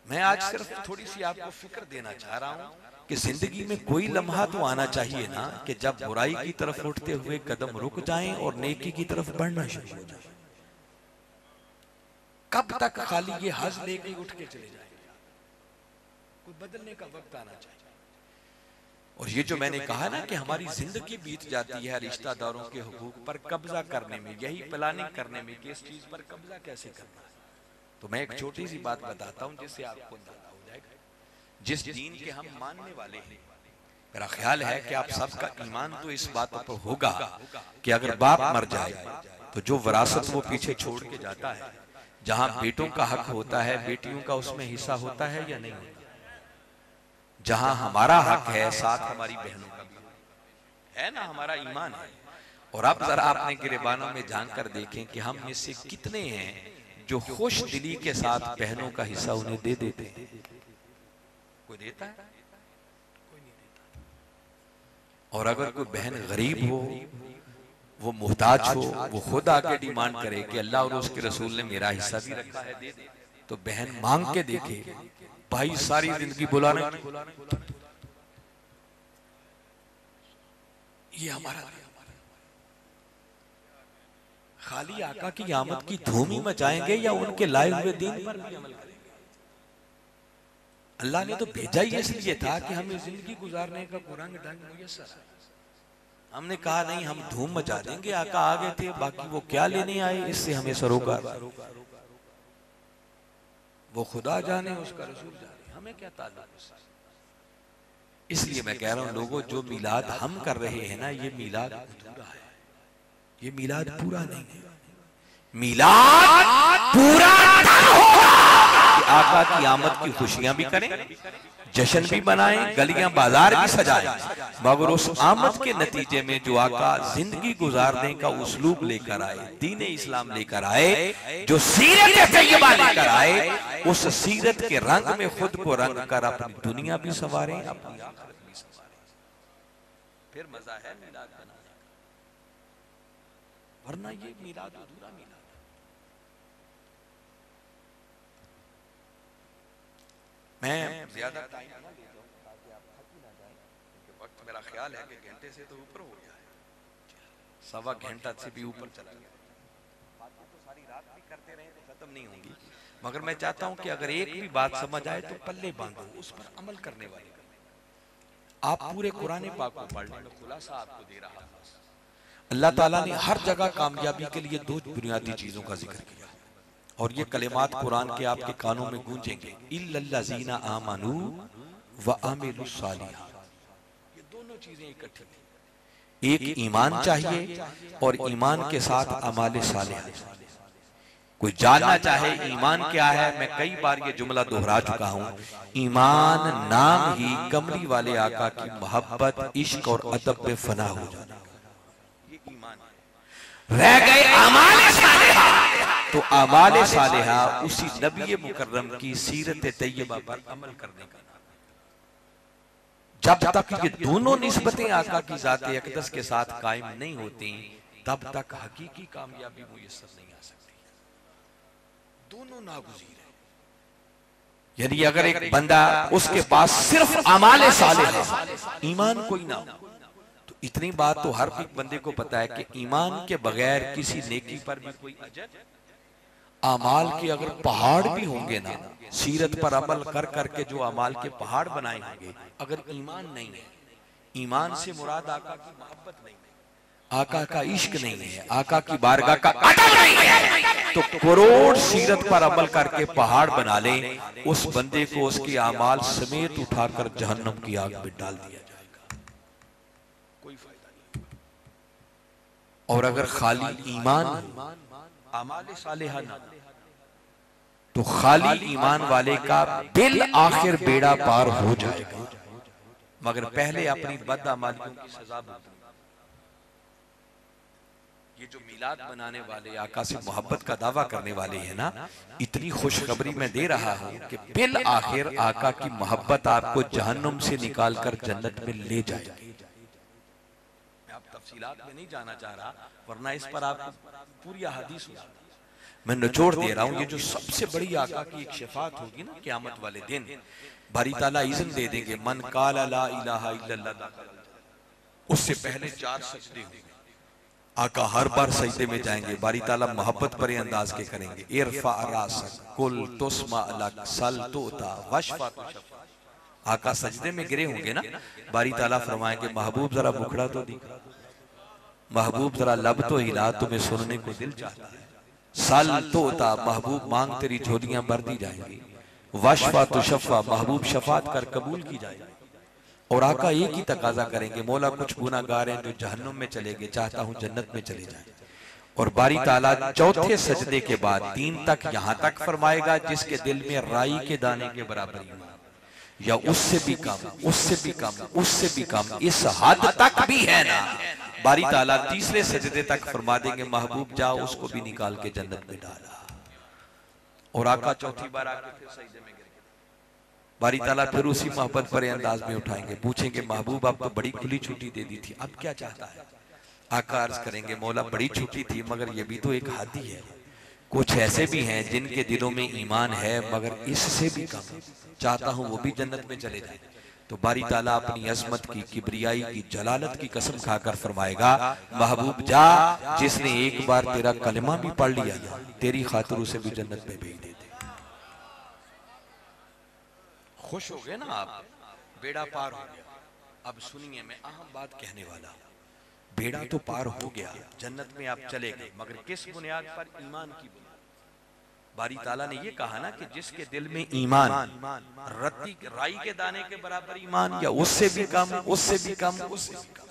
Speaker 1: मैं आज सिर्फ थोड़ी सी आपको फिक्र देना चाह रहा हूं कि जिंदगी में कोई लम्हा तो आना चाहिए ना कि जब बुराई की तरफ उठते हुए कदम रुक जाएं और नेकी की तरफ बढ़ना शुरू हो जाए। कब तक खाली ये हज लेके उठ के चले जाएंगे? कोई बदलने का वक्त आना चाहिए। और ये जो मैंने कहा ना कि हमारी जिंदगी बीत जाती है रिश्तेदारों के हुकूक पर कब्जा करने में, यही प्लानिंग करने में कि इस चीज पर कब्जा कैसे करना है। तो मैं एक छोटी सी बात बताता हूं जिससे आपको अंदाजा हो जाएगा। जिस दीन के हम मानने वाले हैं, मेरा ख्याल है कि आप सबका ईमान तो इस बात पर होगा कि अगर बाप मर जाए तो जो विरासत वो पीछे छोड़ के जाता है, जहां बेटों का हक होता है, बेटियों का उसमें हिस्सा होता है या नहीं होता? जहां हमारा हक है, साथ हमारी बहनों का भी है ना, हमारा ईमान है। और अब जरा आपने गिरबानों में झांक कर देखें कि हम में से कितने हैं जो खुश दिली के साथ बहनों का हिस्सा उन्हें दे देते हैं। कोई देता है? कोई नहीं देता। और अगर कोई बहन गरीब हो, वो मुहताज हो, वो खुद आके डिमांड करे कि अल्लाह और उसके रसूल ने मेरा हिस्सा भी रखा है, दे दे, तो बहन मांग के देखे, भाई सारी जिंदगी बुलाने ये हमारा खाली आका की आमद की धूम ही मचाएंगे या उनके लाए हुए दीन पर भी अमल करेंगे? अल्लाह ने तो भेजा ही इसलिए था कि हमें जिंदगी गुजारने का कुरान ढंग मुयस्सर है। हमने कहा नहीं, हम धूम मचा देंगे, आका आ गए थे, बाकी वो क्या लेने आए इससे हमें सरोकार। वो खुदा जाने, उसका रसूल जाने, हमें क्या ताल्लुक उससे। इसलिए मैं कह रहा हूं लोगों, जो मीलाद हम कर रहे हैं ना, ये मीलाद अधूरा है, ये मीलाद पूरा नहीं है। मीलाद पूरा तब होगा कि आका की आमद की खुशियां भी करें, जश्न भी मनाएं, गलियां बाजार भी सजाएं, मगर उस आमद के नतीजे में जो आका जिंदगी गुजारने का उसलूब लेकर आए, दीन इस्लाम लेकर आए, जो सीरत तैयबा लेकर आए, उस सीरत के रंग में खुद को रंग कर अपनी दुनिया भी संवारें, अपनी आखिरत भी संवारें, फिर मजा है मीलाद बनाने का। वरना ये मीलाद अधूरा मीलाद। मैं ज्यादा टाइम ना ले जाऊं ताकि आप थक ही ना जाएं, क्योंकि वक्त मेरा ख्याल है कि घंटे से तो ऊपर हो गया है, सवा घंटा से भी ऊपर चला गया। बातें तो सारी रात भी करते रहे तो खत्म नहीं होंगी, मगर मैं चाहता हूं कि अगर एक भी बात समझ आए तो पल्ले बांधो, उस पर अमल करने वाले। आप पूरे कुरान पाक को पढ़ लें, मैं खुलासा आपको दे रहा हूं। अल्लाह ताला ने हर जगह कामयाबी के लिए दो बुनियादी चीजों का जिक्र किया, और ये कलिमात कुरान के आपके कानों में गूंजेंगे, इल्लल्लज़ीना आमनू व आमिलुस सालिहात। ये दोनों चीजें इकट्ठी थी, एक ईमान चाहिए और ईमान के साथ अमाल सालिह। कोई जानना चाहे ईमान क्या है, मैं कई बार ये जुमला दोहरा चुका हूं, ईमान नाम ही कमली वाले आका की मोहब्बत, इश्क और अदब पे फना हो जाना, ये ईमान है। रह गए अमाल सालिहा, तो अमाल सालिहा उसी नबी मुकर्रम की सीरत तैयबा पर अमल करने का नाम। जब तक ये दोनों निस्बतें आका की ज़ात अक़दस के साथ कायम नहीं होती, तब तक हकीकी कामयाबी मुयस्सर नहीं आ सकती। दोनों नागुज़ीर है। यानी अगर एक बंदा, उसके पास सिर्फ अमाल सालिहा, ईमान कोई ना हो, तो इतनी बात तो हर एक बंदे को पता है कि ईमान के बगैर किसी नेकी पर भी कोई अजर, अमाल के अगर पहाड़ भी होंगे ना, सीरत पर अमल कर करके जो अमाल के पहाड़ बनाए होंगे, अगर ईमान नहीं है, ईमान से मुराद आका की मोहब्बत नहीं है, आका का इश्क नहीं है, आका की बारगाह का अदब नहीं है, तो करोड़ सीरत पर अमल करके पहाड़ बना ले, उस बंदे को उसके अमाल समेत उठाकर जहन्नम की आग में डाल दिया जाएगा, कोई फायदा नहीं। और अगर खाली ईमान अमाल सालिहा ना, तो खाली ईमान वाले का बिल आखिर बेड़ा पार हो जाएगा, मगर पहले अपनी बदअमालियों की सजा भुगतनी। ये जो मिलाद बनाने वाले, आका से मोहब्बत का दावा करने वाले हैं ना, इतनी खुशखबरी मैं दे रहा हूं कि बिल आखिर आका की मोहब्बत आपको जहन्नुम से निकालकर जन्नत में ले जाएगी। मैं अब तफसीलात में नहीं जाना चाह रहा, वरना इस पर आप पूरी हदीस मैं निचोड़ दे रहा हूं। ये जो सबसे बड़ी आका की एक शफात होगी ना क़यामत वाले दिन, बारी ताला इज़्न दे देंगे, मन काला ला इलाहा इल्लल्लाह, उससे पहले 4 सजदे होंगे, आका हर बार सजदे में जाएंगे, बारी ताला मोहब्बत भरे अंदाज के करेंगे, इरफा रासक कुल तुस्मा लक सल तोता वशफा तुशफा। आका सजदे में गिरे होंगे ना, बारी ताला फरमाएंगे, महबूब जरा मुखड़ा तो दिखा, महबूब जरा लब तो हिला, तुम्हें सुनने को दिल चाहता है। सल तोता, महबूब मांग तेरी झोलियां भर दी जाएंगी। वशफा तुशफा, महबूब शफात कर कबूल की जाएगी। और आका एक ही तकाजा करेंगे, मौला कुछ गुनाहगार हैं जो जहन्नुम में चले गए, चाहता हूं जन्नत में चले जाएं। और बारी ताला चौथे सजदे के बाद 3 तक यहां तक फरमाएगा जिसके दिल में राई के दाने के बराबर ईमान, या उससे भी कम, उससे भी कम, उससे भी कम, इस हद तक भी है ना, बारी ताला तीसरे सजदे तक फरमा देंगे, महबूब जाओ उसको भी निकाल के जन्नत में डाला। और आका चौथी बार आके फिर सजदे में गिरेंगे, बारी ताला फिर उसी मोहब्बत भरे अंदाज में उठाएंगे, पूछेंगे, महबूब आप तो बड़ी खुली छुट्टी दे दी थी, अब क्या चाहता है? आका अर्ज करेंगे, मौला बड़ी छुट्टी थी, मगर ये भी तो एक हद ही है, कुछ ऐसे भी हैं जिनके दिलों में ईमान है मगर इससे भी कम, चाहता हूं वो भी जन्नत में चले जाए। तो बारी ताला अपनी अजमत की, किबरियाई की, जलालत की कसम खाकर फरमाएगा, महबूब जा, जिसने एक बार तेरा कलमा भी पढ़ लिया ना, तेरी खातिर उसे भी जन्नत में भेज देते। खुश हो गए ना आप, बेड़ा पार हो गया। अब सुनिए, मैं अहम बात कहने वाला हूं, बेड़ा तो पार हो गया, जन्नत में आप चले गए, मगर किस बुनियाद पर? ईमान की बुनियाद। बारी ताला ने ये कहा ना कि जिसके दिल में ईमान रत्ती राई के दाने के बराबर ईमान या उससे भी कम, उससे भी कम, उससे भी कम,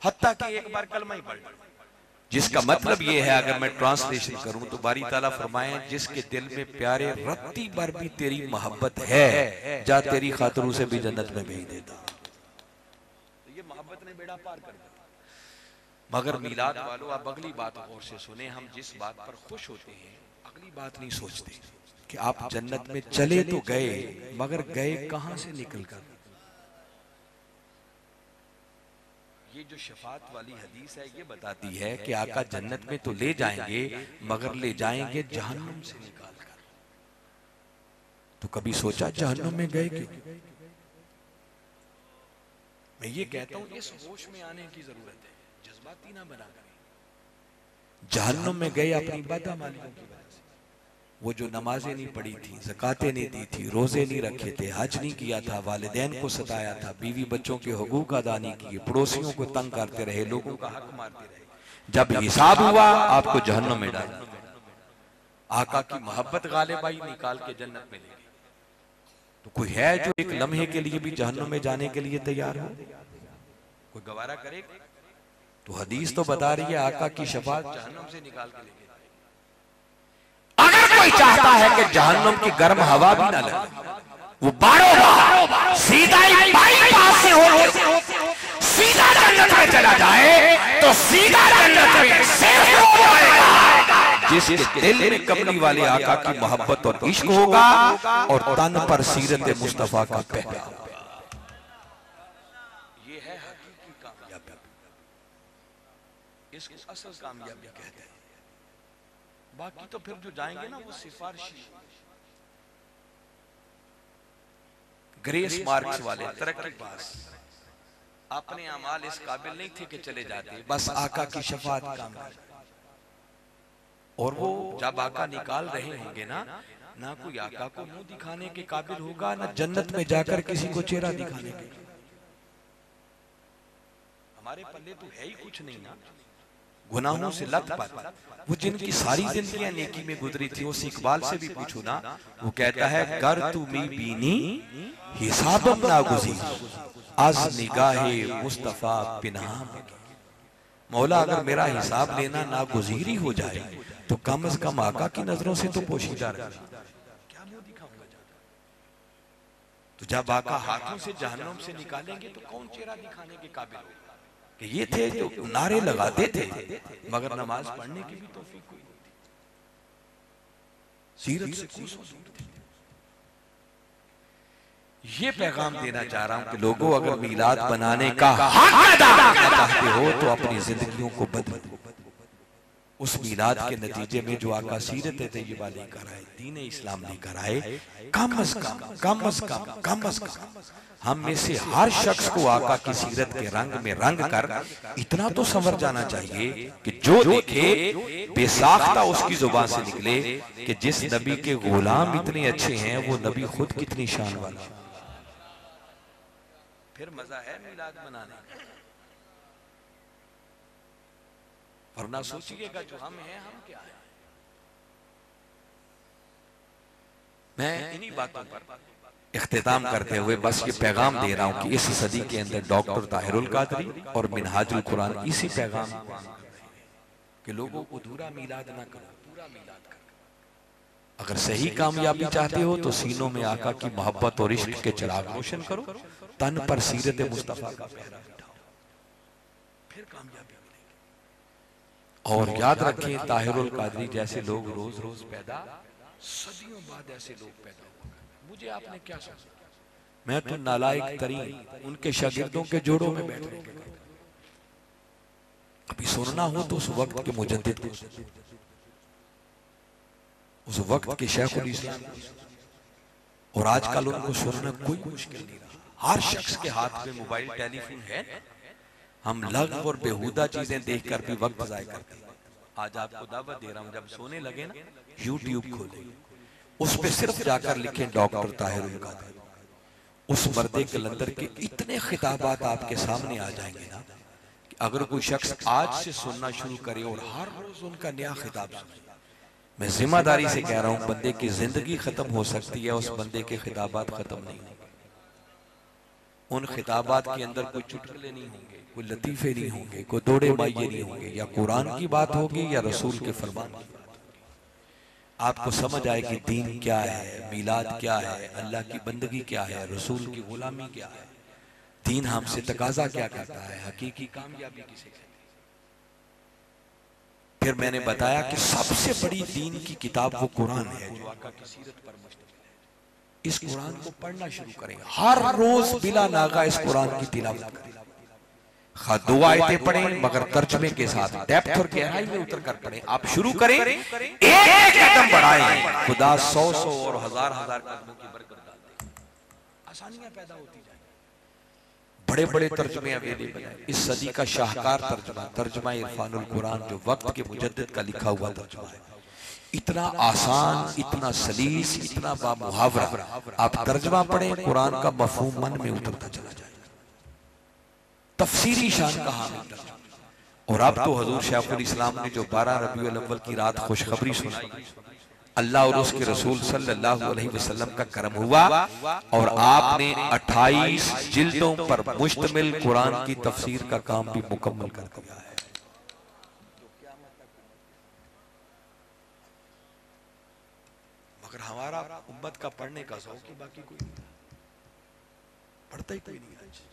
Speaker 1: हत्ता कि एक बार कलमा ही पढ़, जिसका मतलब ये है, अगर मैं ट्रांसलेशन करूं तो बारी ताला फरमाए जिसके दिल में प्यारे रत्ती भर भी तेरी मोहब्बत है, जा तेरी खातिर उसे भी जन्नत में भेज देता। तो ये मोहब्बत ने बेड़ा पार कर दिया। मगर मिलाद वालों, आप अगली बात गौर से सुने, हम जिस बात पर खुश होते हैं अगली बात नहीं सोचते कि आप जन्नत में चले तो गए, मगर गए कहां से निकल कर। ये जो शफात वाली हदीस है ये बताती है कि आका जन्नत में तो ले जाएंगे, मगर ले जाएंगे जहन्नुम से निकाल कर। तो कभी सोचा जहन्नुम में गए क्यों? मैं ये कहता हूं इस होश में आने की जरूरत है, जज्बाती ना बना करें। जहन्नुम में गए अपनी बदअमलियों की वजह से, वो जो नमाजें नहीं पढ़ी थी, ज़कातें नहीं दी थी, रोजे नहीं रखे थे, हज नहीं किया था, वालिदैन को सताया था, बीवी बच्चों के हुकूक अदा नहीं किए, पड़ोसियों को तंग करते रहे, लोगों का हक मारते रहे। जब हिसाब हुआ आपको जहन्नुम में डाला, आका की मोहब्बत गालिब आई, निकाल के जन्नत में ले गई। तो कोई है जो एक लम्हे के लिए भी जहन्नुम में जाने के लिए तैयार हो? कोई गवारा करेगा? तो हदीस तो बता रही है आका की शफाअत जहन्नुम से निकाल के लेके। अगर कोई चाहता है कि जहन्नुम की गर्म हवा भी ना लगे, वो बारोबार सीधा ही बाईपास से हो सीधा जन्नत में चला जाए, तो सीधा जन्नत में सेफ हो जाएगा। जिसके दिल में कमली वाले आका की मोहब्बत और इश्क होगा और तन पर सीरत मुस्तफा का पहरा, ये है हकीकी कामयाबी। इसको असल कामयाबी कहते हैं। बाकी तो फिर जो जाएंगे ना वो सिफारिशी, ग्रेस मार्क्स वाले, तरक्की पास, अपने अमाल इस काबिल नहीं थे कि चले जाते, बस आका की शफाअत काम कर। और वो जब आका निकाल रहे होंगे ना कोई आका को मुंह दिखाने के काबिल होगा, ना जन्नत में जाकर किसी को चेहरा दिखाने के। हमारे पल्ले तो है ही कुछ नहीं ना, गुनाहों से लथपथ। वो जिनकी सारी जिंदगियां नेकी में गुजरी थी, उस इकबाल से भी पूछो ना, वो कहता है गर तू मी बीनी हिसाबम ना गुज़ीर आज निगाहे मुस्तफा पिनाह। मौला अगर मेरा हिसाब लेना नागुज़ीर ही हो जाए तो कम से कम आका की नजरों से तो पोशीदा रहे। क्या मुंह दिखाऊंगा जाकर? तो जब आका हाथों से जहन्नुम से निकालेंगे तो कौन चेहरा दिखाने के काबिल होगा? कि ये थे जो नारे लगाते थे मगर नमाज पढ़ने की भी तौफीक कोई नहीं थी, सीरत से कोसों दूर थे। ये पैगाम देना चाह रहा हूं कि लोगों, अगर मिलाद बनाने का हक अदा करना चाहते हो तो अपनी जिंदगियों को बदलो। उस मिलाद के नतीजे में जो आका सीरत तैयबा लेकर आए, दीन इस्लाम लेकर आए, कम अज कम हम में से हर शख्स को आका की सीरत के रंग में रंग कर इतना तो संवर जाना चाहिए कि जो देखे बेसाख्ता उसकी जुबान से निकले कि जिस नबी के गुलाम इतने अच्छे हैं वो नबी खुद कितनी शान वाला। फिर मजा है मिलाद मनाने का। वरना सोचिएगा जो हम हैं, हम क्या हैं। मैं इन्हीं बातों पर इख्तिताम करते हुए बस ये पैगाम दे रहा हूं कि इस सदी के अंदर डॉक्टर ताहिरुल कादरी और मिनहाजुल कुरान इसी पैगाम कि लोगों को अधूरा मिलाद ना करो, पूरा मिलाद करो। अगर सही कामयाबी चाहते हो तो सीनों में आका की मोहब्बत और इश्क के चिराग रोशन करो, तन पर सीरत मुस्तफा का पहरा बिठाओ, फिर कामयाबी मिलेगी। और याद रखें, ताहिरुल कादरी जैसे लोग रोज रोज पैदा, सदियों बाद ऐसे लोग पैदा हुआ। मुझे आपने क्या समझा? मैं तो नालायक तरीन उनके शागिर्दों के जोड़ों में बैठ रहे। अभी सुनना हो तो उस वक्त के मुजद्दिद को, उस वक्त के शेखुल इस्लाम, और आजकल उनको सुनना कोई मुश्किल नहीं रहा। हर शख्स के हाथ में मोबाइल टेलीफोन है। हम लग़्व और बेहुदा चीजें देखकर भी वक्त ज़ाया करते हैं। आज आपको दावत दे रहा हूं, जब सोने लगे ना यूट्यूब खोले, उस पे सिर्फ जाकर लिखें डॉक्टर ताहिरुल कादरी। उस मर्दे कलंदर के इतने खिताबात आपके सामने आ जाएंगे ना कि अगर कोई शख्स आज से सुनना शुरू करे और हर रोज उनका नया खिताब सुने, मैं जिम्मेदारी से कह रहा हूं, बंदे की जिंदगी खत्म हो सकती है, उस बंदे के खिताबात खत्म नहीं होंगे। उन खिताबात के अंदर कोई चुटकुले नहीं होंगे, कोई लतीफे नहीं होंगे, कोई दौड़े माइये नहीं होंगे, या कुरान की बात होगी या रसूल के फरमान की बात होगी। आपको समझ आए कि दीन क्या है, मीलाद क्या है, अल्लाह की बंदगी क्या है, रसूल की गुलामी क्या है, दीन हमसे तकाजा क्या करता है, हकीकी कामयाबी किसे कहते हैं। फिर मैंने बताया कि सबसे बड़ी दीन की किताब वो कुरान है जो आका की सीरत पर मुश्तमिल है। इस कुरान को पढ़ना शुरू करें, हर रोज बिला नागा इस कुरान की तिलावत करें। खा दो आयतें पढ़ें मगर तर्जमे के साथ, डेप्थ और गहराई में उतर कर पढ़ें। आप शुरू करें, एक एक कदम बढ़ाएं, खुदा 100 और हजार हजार कदमों की बरकत डाल देगा, आसानियां पैदा होती जाएंगी। बड़े बड़े तर्जमे अवेलेबल हैं। इस सदी का शाहकार तर्जमा, तर्जमा इरफानुल कुरान, जो वक्त के मुजद्दिद का लिखा हुआ तर्जमा है, इतना आसान, इतना सलीस, इतना बामुहावरा। आप तर्जमा पढ़ें, कुरान का मफहूम मन में उतरता चला जाए। तफसीरी शान का हामिल तर्जमा। और अब तो हजूर शेखुल इस्लाम ने जो 12 रबीउल अव्वल की रात खुशखबरी सुनाई, अल्लाह और उसके रसूल सल्लल्लाहु अलैहि वसल्लम का करम हुआ और आपने 28 जिल्दों पर मुश्तमिल कुरान की तफसीर का काम भी मुकम्मल कर दिया है। मगर हमारा उम्मत का पढ़ने का शौक ही बाकी कोई नहीं, पढ़ता ही कोई नहीं आज।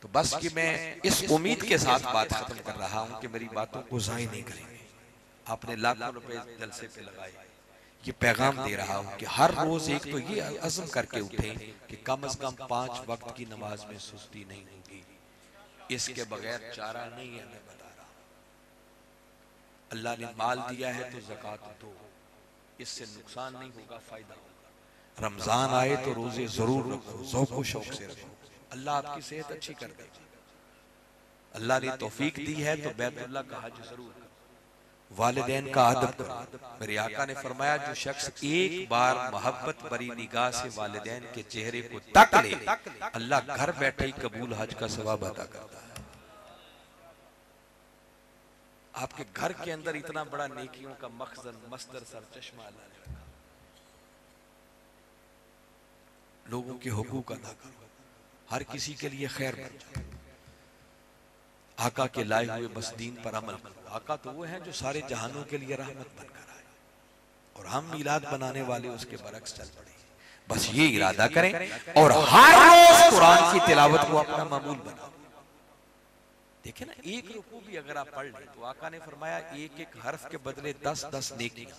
Speaker 1: तो बस कि मैं इस उम्मीद के साथ बात खत्म कर रहा हूं कि मेरी बातों को जाय नहीं करेंगे। आपने लाखों रुपए जलसे पे लगाए, ये पैगाम दे रहा हूं कि हर रोज एक तो ये अज़्म करके उठें कि कम से कम 5 वक्त की नमाज में सुस्ती नहीं होगी। इसके बगैर चारा नहीं है। मैं बता रहा हूं, अल्लाह ने माल दिया है तो ज़कात दो, इससे नुकसान नहीं होगा, फायदा होगा। रमजान आए तो रोजे जरूर रखो, ज़ौक़ व शौक़ से रखो, अल्लाह आपकी सेहत अच्छी कर देगा। अल्लाह ने तौफीक दी है तो बैतुल्लाह का हज जरूर करो, वालिदैन का अदब करो। मेरे आका ने फरमाया, जो शख्स एक बार मोहब्बत भरी निगाह से वालिदैन के चेहरे को तक ले, अल्लाह घर बैठे ही कबूल हज का सवाब अता करता है। आपके घर के अंदर इतना बड़ा नेकियों का मखज़न, मस्दर, सरचश्मा अल्लाह ने रखा। लोगों के हुकूक अदा करो, हर किसी के लिए खैर बन जाए। आका के लाए हुए बस दीन पर अमल करो। आका तो वो है जो सारे जहानों के लिए रहमत बनकर आए, और हम मिलाद बनाने वाले उसके बरक्स चल पड़े। बस ये इरादा करें और हर रोज कुरान की तिलावत को अपना मामूल बनाओ। देखिए ना, एक रुकू भी अगर आप पढ़ लें तो आका ने फरमाया एक एक हर्फ के बदले 10-10 नेकियां।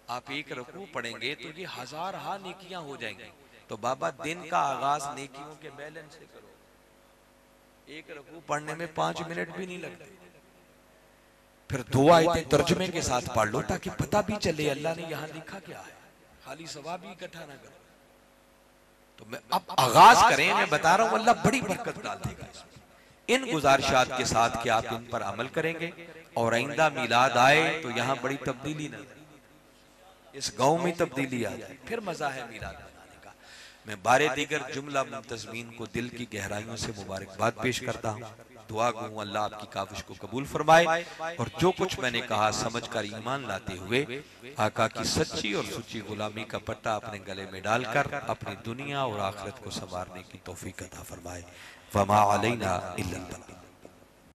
Speaker 1: आप एक रुकू पढ़ेंगे तो ये हजार हा नेकियां हो जाएंगी। तो बाबा दिन का आगाज नेकियों के बैलेंस से करो। एक रुकू पढ़ने में 5 मिनट भी नहीं लगते। फिर 2 आयतें तर्जुमे के साथ पढ़ लो ताकि पता भी चले अल्लाह ने यहां लिखा क्या है, खाली सवाब ही इकट्ठा ना करो। तो मैं अब आगाज करें, मैं बता रहा हूं अल्लाह बड़ी बरकत डाल देगा इसमें। इन गुजारिशात के साथ कि आप इन पर अमल करेंगे और आइंदा मिलाद आए तो यहां बड़ी तब्दीली ना, इस गांव में तब्दीली आ जाए, फिर मजा है मिलाद बनाने का। मैं बारे दीगर जुमला मुंतज़मीन को दिल की गहराइयों से मुबारकबाद पेश करता हूँ। दुआ गो अल्लाह आपकी काविश को कबूल फरमाए और जो कुछ मैंने कहा समझकर ईमान लाते हुए आका की सच्ची और सुच्ची गुलामी का पट्टा अपने गले में डालकर अपनी दुनिया और आखिरत को संवारने की तौफीक अता फरमाए। वमा अलैना इल्लल बलाग।